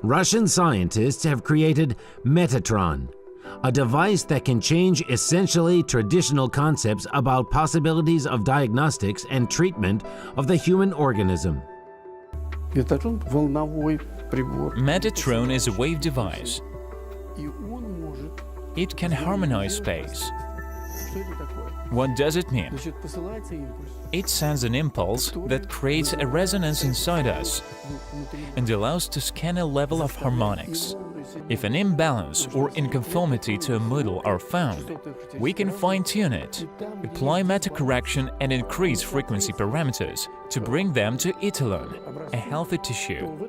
Russian scientists have created Metatron, a device that can change essentially traditional concepts about possibilities of diagnostics and treatment of the human organism. Metatron is a wave device. It can harmonize space. What does it mean? It sends an impulse that creates a resonance inside us and allows to scan a level of harmonics. If an imbalance or inconformity to a model are found, we can fine-tune it, apply meta-correction and increase frequency parameters to bring them to etalon, a healthy tissue.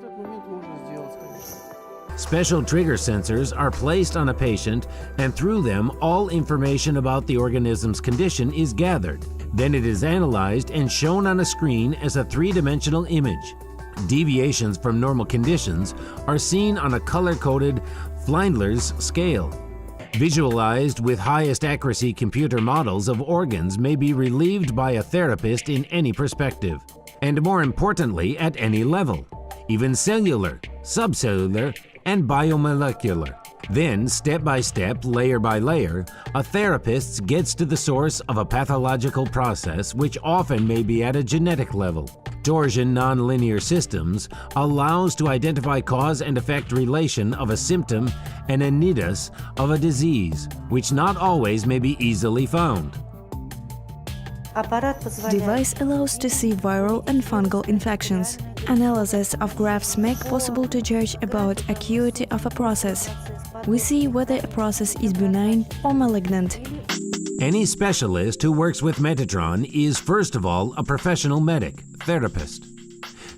Special trigger sensors are placed on a patient, and through them all information about the organism's condition is gathered. Then it is analyzed and shown on a screen as a three-dimensional image. Deviations from normal conditions are seen on a color-coded Flindler's scale. Visualized with highest accuracy computer models of organs may be relieved by a therapist in any perspective, and more importantly at any level, even cellular, subcellular, and biomolecular. Then, step by step, layer by layer, a therapist gets to the source of a pathological process which often may be at a genetic level. Torsion nonlinear systems allows to identify cause and effect relation of a symptom and a nidus of a disease, which not always may be easily found. Device allows to see viral and fungal infections. Analysis of graphs make possible to judge about acuity of a process. We see whether a process is benign or malignant. Any specialist who works with Metatron is first of all a professional medic, therapist.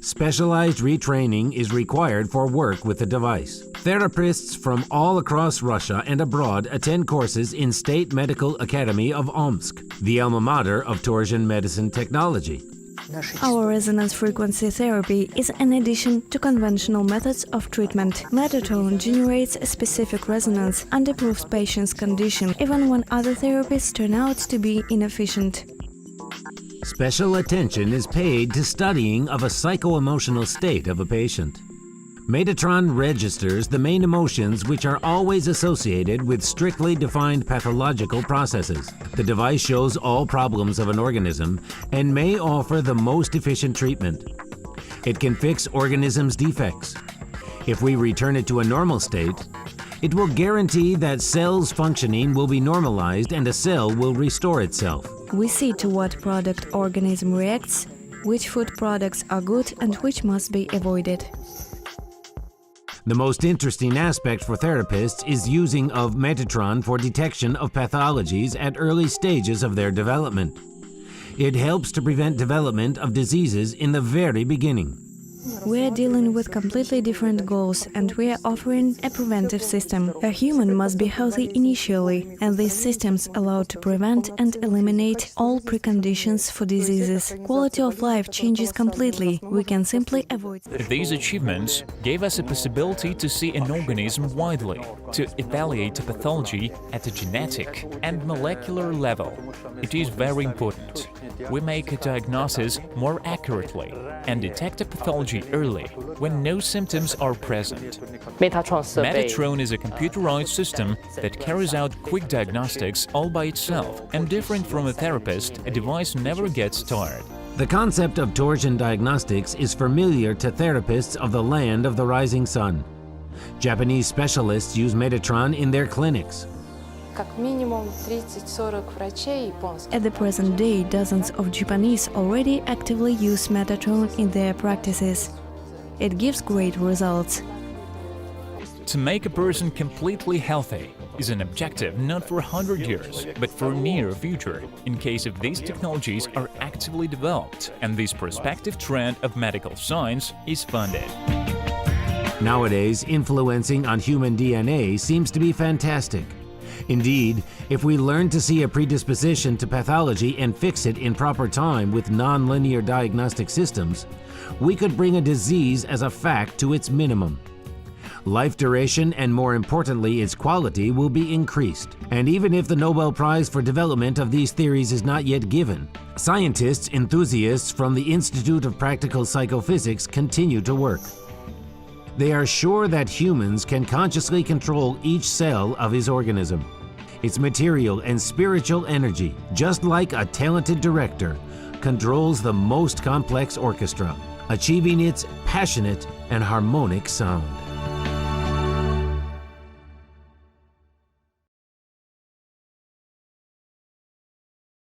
Specialized retraining is required for work with the device. Therapists from all across Russia and abroad attend courses in State Medical Academy of Omsk, the alma mater of torsion medicine technology. Our resonance frequency therapy is an addition to conventional methods of treatment. Metatron generates a specific resonance and improves patient's condition, even when other therapies turn out to be inefficient. Special attention is paid to studying of a psycho-emotional state of a patient. Metatron registers the main emotions which are always associated with strictly defined pathological processes. The device shows all problems of an organism and may offer the most efficient treatment. It can fix organism's defects. If we return it to a normal state, it will guarantee that cells' functioning will be normalized and a cell will restore itself. We see to what product organism reacts, which food products are good and which must be avoided. The most interesting aspect for therapists is using of Metatron for detection of pathologies at early stages of their development. It helps to prevent development of diseases in the very beginning. We are dealing with completely different goals, and we are offering a preventive system. A human must be healthy initially, and these systems allow to prevent and eliminate all preconditions for diseases. Quality of life changes completely. We can simply avoid. These achievements gave us a possibility to see an organism widely, to evaluate the pathology at a genetic and molecular level. It is very important. We make a diagnosis more accurately and detect a pathology early, when no symptoms are present. Metatron is a computerized system that carries out quick diagnostics all by itself, and different from a therapist, a device never gets tired. The concept of torsion diagnostics is familiar to therapists of the land of the rising sun. Japanese specialists use Metatron in their clinics. At the present day, dozens of Japanese already actively use Metatron in their practices. It gives great results. To make a person completely healthy is an objective not for 100 years, but for near future, in case if these technologies are actively developed and this prospective trend of medical science is funded. Nowadays, influencing on human DNA seems to be fantastic. Indeed, if we learn to see a predisposition to pathology and fix it in proper time with nonlinear diagnostic systems, we could bring a disease as a fact to its minimum. Life duration and, more importantly, its quality will be increased. And even if the Nobel Prize for development of these theories is not yet given, scientists, enthusiasts from the Institute of Practical Psychophysics continue to work. They are sure that humans can consciously control each cell of his organism, its material and spiritual energy, just like a talented director controls the most complex orchestra, achieving its passionate and harmonic sound.